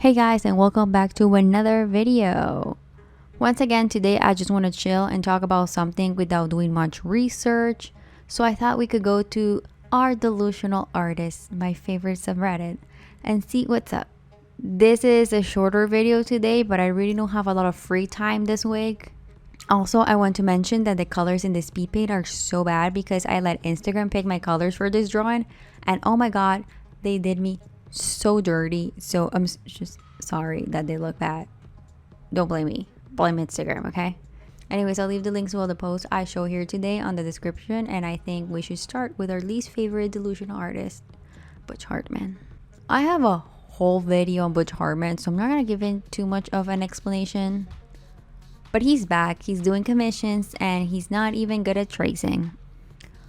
Hey guys, and welcome back to another video. Once again, today I just want to chill and talk about something without doing much research. So I thought we could go to our delusional artist, my favorite subreddit, and see what's up. This is a shorter video today, but I really don't have a lot of free time this week. Also, I want to mention that the colors in the Speedpaint are so bad because I let Instagram pick my colors for this drawing, and oh my god, they did me so dirty. So I'm just sorry that they look bad. Don't blame me, blame Instagram, okay? Anyways, I'll leave the links to all the posts I show here today on the description, and I think we should start with our least favorite delusional artist, Butch Hartman. I have a whole video on Butch Hartman, so I'm not gonna give in too much of an explanation, but he's back, he's doing commissions, and he's not even good at tracing.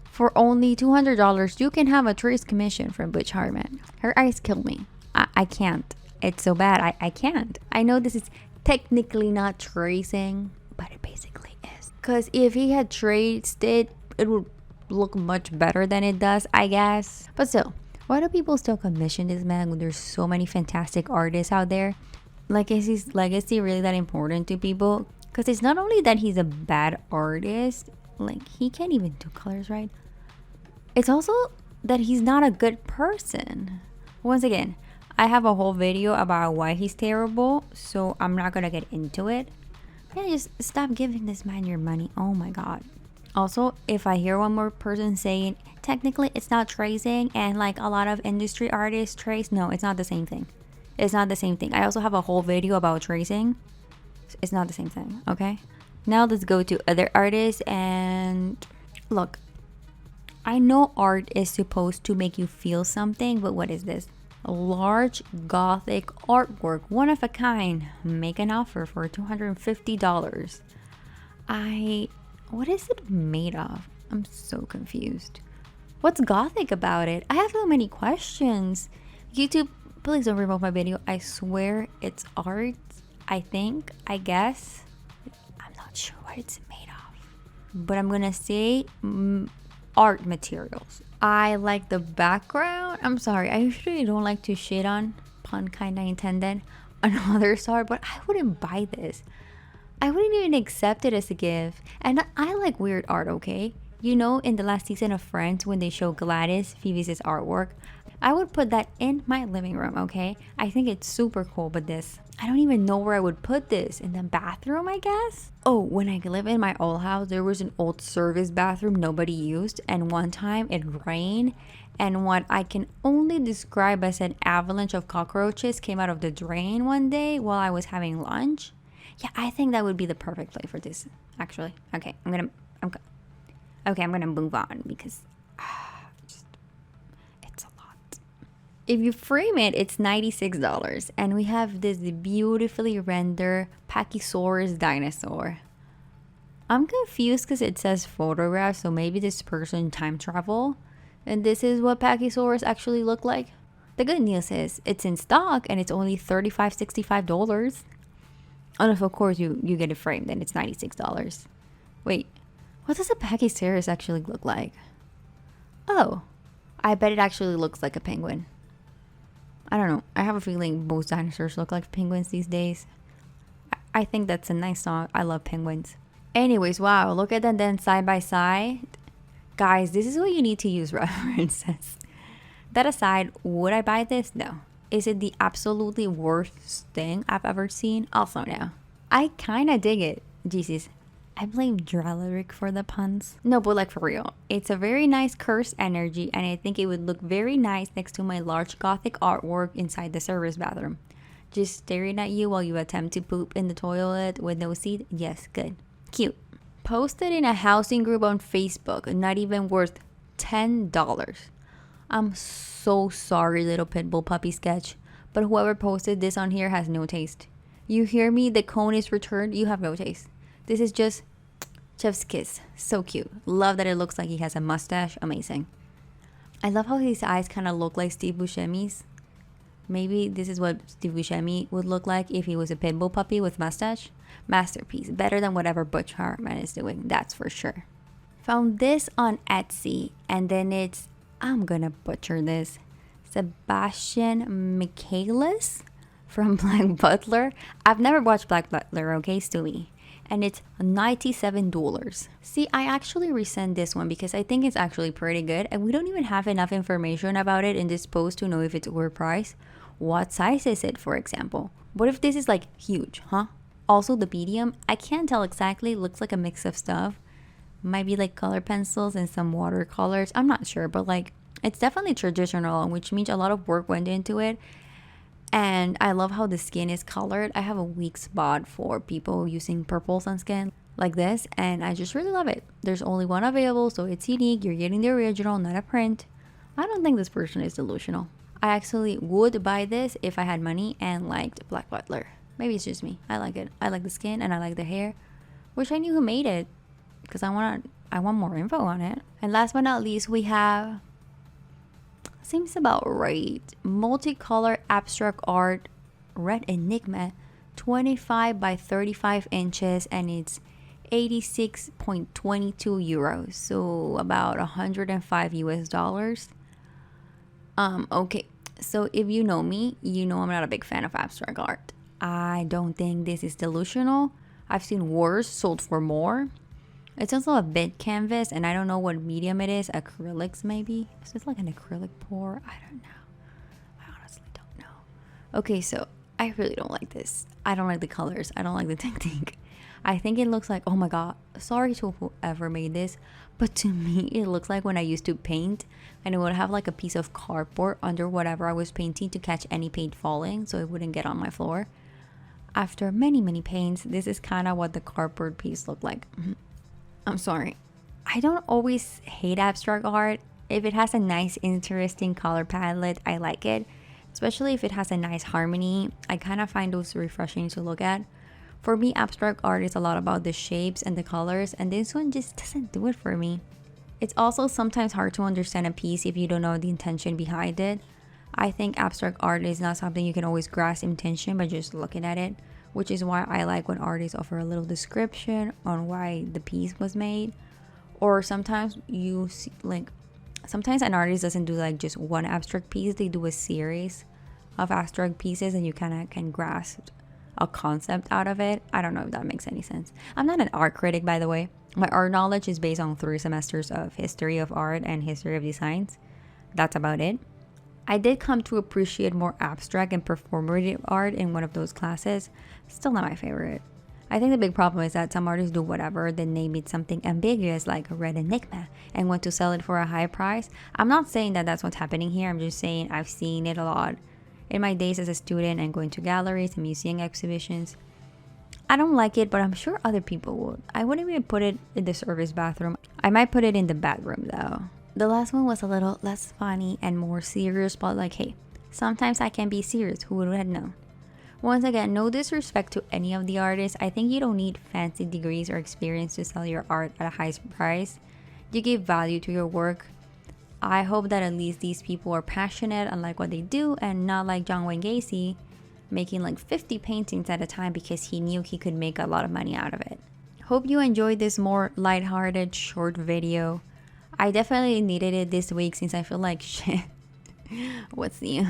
For only $200, you can have a trace commission from Butch Hartman. Her eyes kill me. I can't. It's so bad. I can't. I know this is technically not tracing, but it basically is. Because if he had traced it, it would look much better than it does, I guess. But still, why do people still commission this man when there's so many fantastic artists out there? Like, is his legacy really that important to people? Because it's not only that he's a bad artist, like, he can't even do colors right. It's also that he's not a good person. Once again, I have a whole video about why he's terrible, so I'm not gonna get into it. Yeah, just stop giving this man your money. Oh my god. Also, if I hear one more person saying, technically it's not tracing and like a lot of industry artists trace, no, it's not the same thing. It's not the same thing. I also have a whole video about tracing. It's not the same thing, okay? Now let's go to other artists and look. I know art is supposed to make you feel something, but what is this? A large Gothic artwork, one of a kind. Make an offer for $250. What is it made of? I'm so confused. What's Gothic about it? I have so many questions. YouTube, please don't remove my video. I swear it's art. I guess. I'm not sure what it's made of. But I'm gonna say art materials. I like the background. I'm sorry, I usually don't like to shit on, pun kinda intended, another art, but I wouldn't buy this. I wouldn't even accept it as a gift. And I like weird art, okay? You know, in the last season of Friends, when they show Gladys, Phoebe's artwork, I would put that in my living room, okay? I think it's super cool, but this, I don't even know where I would put this. In the bathroom, I guess? Oh, when I lived in my old house, there was an old service bathroom nobody used, and one time it rained, and what I can only describe as an avalanche of cockroaches came out of the drain one day while I was having lunch. Yeah, I think that would be the perfect place for this, actually. Okay, I'm gonna move on because it's a lot. If you frame it, it's $96, and we have this beautifully rendered Pachysaurus Dinosaur. I'm confused because it says photograph, so maybe this person time travel, and this is what Pachysaurus actually look like. The good news is it's in stock and it's only $65. Unless of course you get it framed, then it's $96. Wait. What does a Pachysaurus actually look like? Oh, I bet it actually looks like a penguin. I don't know. I have a feeling most dinosaurs look like penguins these days. I think that's a nice song. I love penguins. Anyways, wow, look at them then side by side. Guys, this is what you need to use references. That aside, would I buy this? No. Is it the absolutely worst thing I've ever seen? Also no. I kinda dig it. Jesus. I blame Drelleric for the puns. No, but like for real. It's a very nice cursed energy, and I think it would look very nice next to my large Gothic artwork inside the service bathroom. Just staring at you while you attempt to poop in the toilet with no seat. Yes, good. Cute. Posted in a housing group on Facebook, not even worth $10. I'm so sorry, little Pitbull puppy sketch, but whoever posted this on here has no taste. You hear me? The cone is returned. You have no taste. This is just chef's kiss. So cute. Love that it looks like he has a mustache. Amazing. I love how his eyes kind of look like Steve Buscemi's. Maybe this is what Steve Buscemi would look like if he was a Pitbull puppy with mustache. Masterpiece. Better than whatever Butch Hartman is doing. That's for sure. Found this on Etsy, and then it's, I'm gonna butcher this, Sebastian Michaelis from Black Butler. I've never watched Black Butler, okay, Stewie? And it's $97. See, I actually resent this one because I think it's actually pretty good, and we don't even have enough information about it in this post to know if it's overpriced. What size is it, for example? What if this is like huge, huh? Also, the medium, I can't tell exactly, looks like a mix of stuff. Might be like color pencils and some watercolors. I'm not sure, but like it's definitely traditional, which means a lot of work went into it. And I love how the skin is colored. I have a weak spot for people using purples on skin like this, and I just really love it. There's only one available, so it's unique. You're getting the original, not a print. I don't think this person is delusional. I actually would buy this if I had money and liked Black Butler. Maybe it's just me. I like it. I like the skin and I like the hair. Wish I knew who made it, because I want more info on it. And last but not least, we have, seems about right, multicolor abstract art, red Enigma, 25 by 35 inches, and it's 86.22 euros, so about 105 US dollars. Okay, so if you know me, you know I'm not a big fan of abstract art. I don't think this is delusional. I've seen worse sold for more. It's also a big canvas, and I don't know what medium it is. Acrylics, maybe? Is this like an acrylic pour? I don't know. I honestly don't know. Okay, so I really don't like this. I don't like the colors. I don't like the technique. I think it looks like, oh my god, sorry to whoever made this, but to me, it looks like when I used to paint, and it would have like a piece of cardboard under whatever I was painting to catch any paint falling, so it wouldn't get on my floor. After many paints, this is kind of what the cardboard piece looked like. I'm sorry. I don't always hate abstract art. If it has a nice, interesting color palette, I like it. Especially if it has a nice harmony. I kind of find those refreshing to look at. For me, abstract art is a lot about the shapes and the colors, and this one just doesn't do it for me. It's also sometimes hard to understand a piece if you don't know the intention behind it. I think abstract art is not something you can always grasp intention by just looking at it, which is why I like when artists offer a little description on why the piece was made. Or sometimes you see, like, sometimes an artist doesn't do like just one abstract piece, they do a series of abstract pieces, and you kind of can grasp a concept out of it. I don't know if that makes any sense. I'm not an art critic, by the way. My art knowledge is based on 3 semesters of history of art and history of designs. That's about it. I did come to appreciate more abstract and performative art in one of those classes. Still not my favorite. I think the big problem is that some artists do whatever, then name it something ambiguous like a red Enigma and want to sell it for a high price. I'm not saying that that's what's happening here. I'm just saying I've seen it a lot in my days as a student and going to galleries and museum exhibitions. I don't like it, but I'm sure other people would. I wouldn't even put it in the service bathroom. I might put it in the bedroom though. The last one was a little less funny and more serious, but like, hey, sometimes I can be serious. Who would have known? Once again, no disrespect to any of the artists. I think you don't need fancy degrees or experience to sell your art at a high price. You give value to your work. I hope that at least these people are passionate and like what they do, and not like John Wayne Gacy making like 50 paintings at a time because he knew he could make a lot of money out of it. Hope you enjoyed this more lighthearted short video. I definitely needed it this week since I feel like shit. What's new?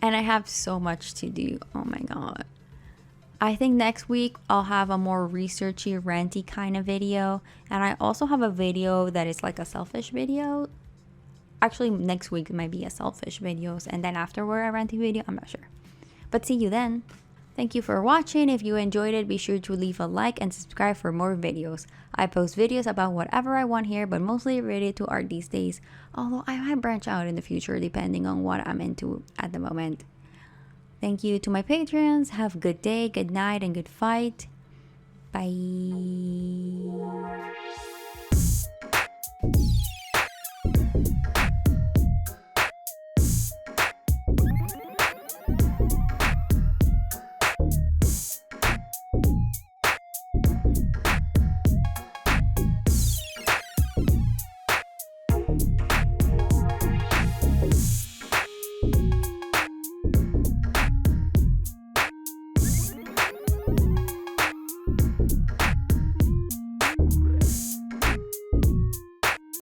And I have so much to do. Oh my god. I think next week I'll have a more researchy, ranty kind of video. And I also have a video that is like a selfish video. Actually, next week might be a selfish videos. And then afterward a ranty video. I'm not sure. But see you then. Thank you for watching. If you enjoyed it, be sure to leave a like and subscribe for more videos. I post videos about whatever I want here, but mostly related to art these days. Although I might branch out in the future depending on what I'm into at the moment. Thank you to my patrons. Have a good day, good night, and good fight. Bye.